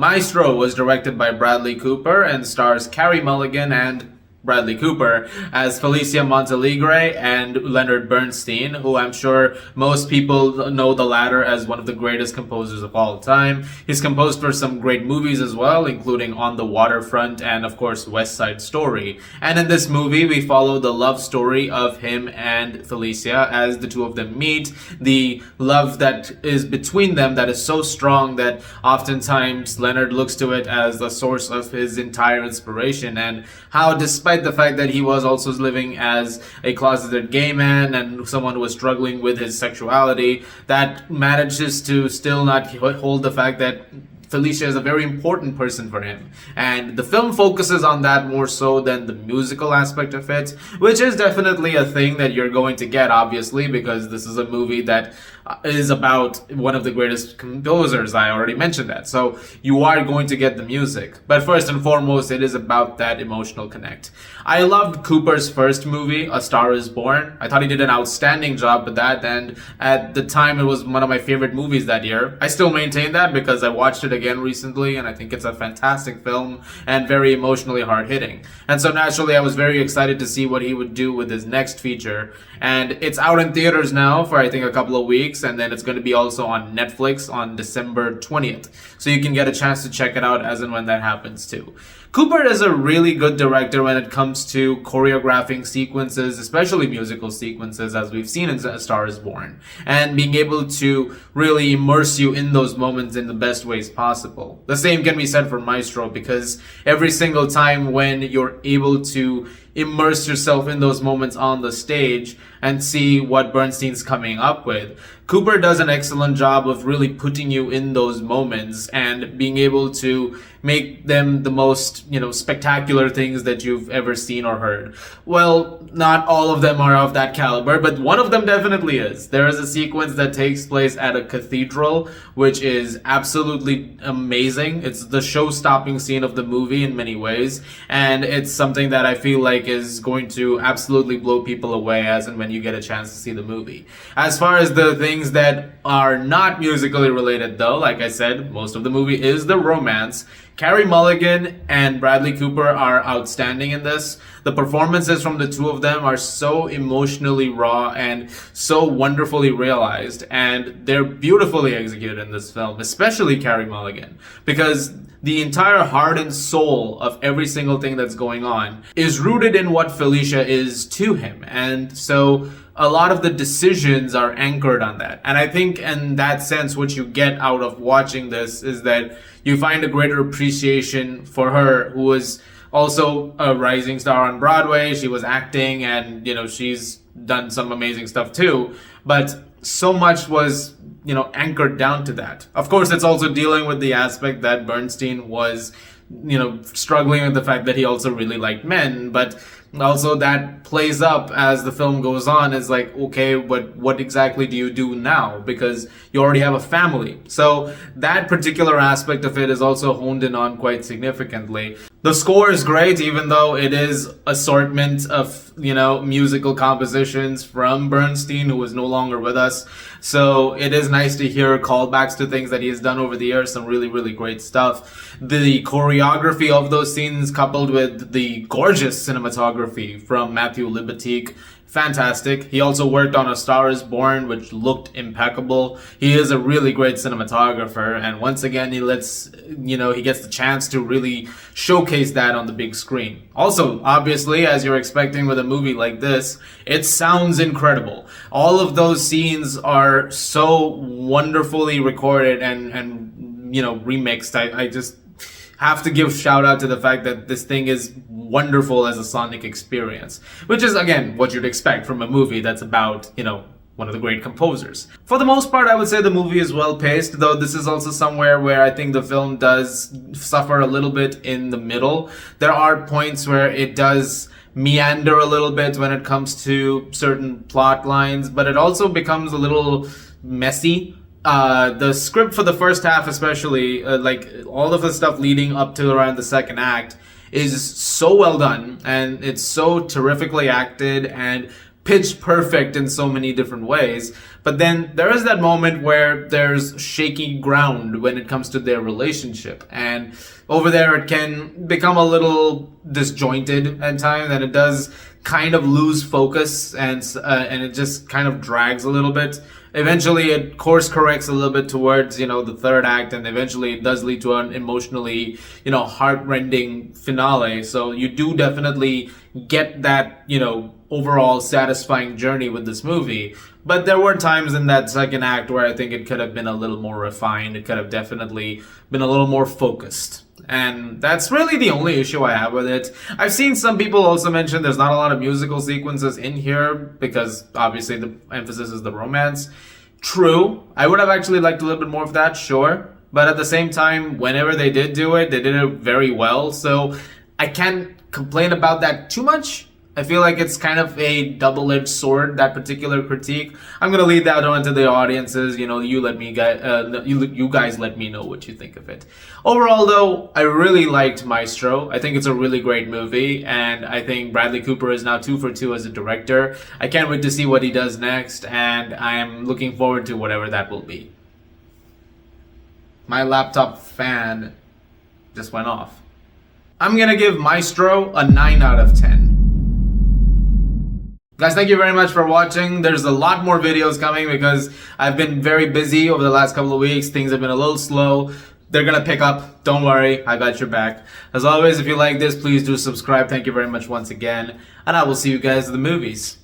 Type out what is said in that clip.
Maestro was directed by Bradley Cooper and stars Carey Mulligan and Bradley Cooper as Felicia Montealegre and Leonard Bernstein, who I'm sure most people know the latter as one of the greatest composers of all time. He's composed for some great movies as well, including On the Waterfront and, of course, West Side Story. And in this movie, we follow the love story of him and Felicia as the two of them meet, the love that is between them that is so strong that oftentimes Leonard looks to it as the source of his entire inspiration, and how despite the fact that he was also living as a closeted gay man and someone who was struggling with his sexuality, that manages to still not hold the fact that Felicia is a very important person for him. And the film focuses on that more so than the musical aspect of it, which is definitely a thing that you're going to get, obviously, because this is a movie that is about one of the greatest composers. I already mentioned that. So you are going to get the music. But first and foremost, it is about that emotional connect. I loved Cooper's first movie, A Star is Born. I thought he did an outstanding job with that, and at the time it was one of my favorite movies that year. I still maintain that because I watched it again recently, and I think it's a fantastic film and very emotionally hard-hitting. And so naturally I was very excited to see what he would do with his next feature. And it's out in theaters now for I think a couple of weeks, and then it's going to be also on Netflix on December 20th. So you can get a chance to check it out as and when that happens too. Cooper is a really good director when it comes to choreographing sequences, especially musical sequences, as we've seen in A Star is Born, and being able to really immerse you in those moments in the best ways possible. The same can be said for Maestro, because every single time when you're able to immerse yourself in those moments on the stage and see what Bernstein's coming up with, Cooper does an excellent job of really putting you in those moments and being able to make them the most, spectacular things that you've ever seen or heard. Well, not all of them are of that caliber, but one of them definitely is. There is a sequence that takes place at a cathedral, which is absolutely amazing. It's the show-stopping scene of the movie in many ways, and it's something that I feel like is going to absolutely blow people away as and when you get a chance to see the movie. As far as the things that are not musically related, though, like I said, most of the movie is the romance. Carey Mulligan and Bradley Cooper are outstanding in this. The performances from the two of them are so emotionally raw and so wonderfully realized, and they're beautifully executed in this film, especially Carey Mulligan, because the entire heart and soul of every single thing that's going on is rooted in what Felicia is to him. And so a lot of the decisions are anchored on that. And I think in that sense, what you get out of watching this is that you find a greater appreciation for her, who was also a rising star on Broadway. She was acting, and, she's done some amazing stuff too. But so much was, anchored down to that. Of course, it's also dealing with the aspect that Bernstein was, struggling with the fact that he also really liked men, but also that plays up as the film goes on. It's like, okay, but what exactly do you do now? Because you already have a family. So that particular aspect of it is also honed in on quite significantly. The score is great, even though it is assortment of, musical compositions from Bernstein, who is no longer with us. So it is nice to hear callbacks to things that he has done over the years, some really, really great stuff. The choreography of those scenes coupled with the gorgeous cinematography from Matthew Libatique, fantastic. He also worked on A Star is Born, which looked impeccable. He is a really great cinematographer, and once again he gets the chance to really showcase that on the big screen. Also, obviously, as you're expecting with a movie like this, it sounds incredible. All of those scenes are so wonderfully recorded and remixed. I just have to give shout out to the fact that this thing is wonderful as a sonic experience, which is, again, what you'd expect from a movie that's about, one of the great composers. For the most part, I would say the movie is well paced, though this is also somewhere where I think the film does suffer a little bit in the middle. There are points where it does meander a little bit when it comes to certain plot lines, but it also becomes a little messy. The script for the first half, especially, like all of the stuff leading up to around the second act, is so well done, and it's so terrifically acted and pitch perfect in so many different ways. But then there is that moment where there's shaky ground when it comes to their relationship. And over there, it can become a little disjointed at times, and it does kind of lose focus, and it just kind of drags a little bit. Eventually, it course corrects a little bit towards, the third act, and eventually it does lead to an emotionally, heart-rending finale. So you do definitely get that, overall satisfying journey with this movie. But there were times in that second act where I think it could have been a little more refined. It could have definitely been a little more focused. And that's really the only issue I have with it. I've seen some people also mention there's not a lot of musical sequences in here because obviously the emphasis is the romance. True. I would have actually liked a little bit more of that, sure. But at the same time, whenever they did do it, they did it very well. So I can't complain about that too much. I feel like it's kind of a double-edged sword, that particular critique. I'm gonna leave that on to the audiences. You guys let me know what you think of it. Overall, though, I really liked Maestro. I think it's a really great movie, and I think Bradley Cooper is now 2 for 2 as a director. I can't wait to see what he does next, and I am looking forward to whatever that will be. My laptop fan just went off. I'm gonna give Maestro a 9 out of 10. Guys, thank you very much for watching. There's a lot more videos coming because I've been very busy over the last couple of weeks. Things have been a little slow. They're gonna pick up. Don't worry, I got your back. As always, if you like this, please do subscribe. Thank you very much once again. And I will see you guys in the movies.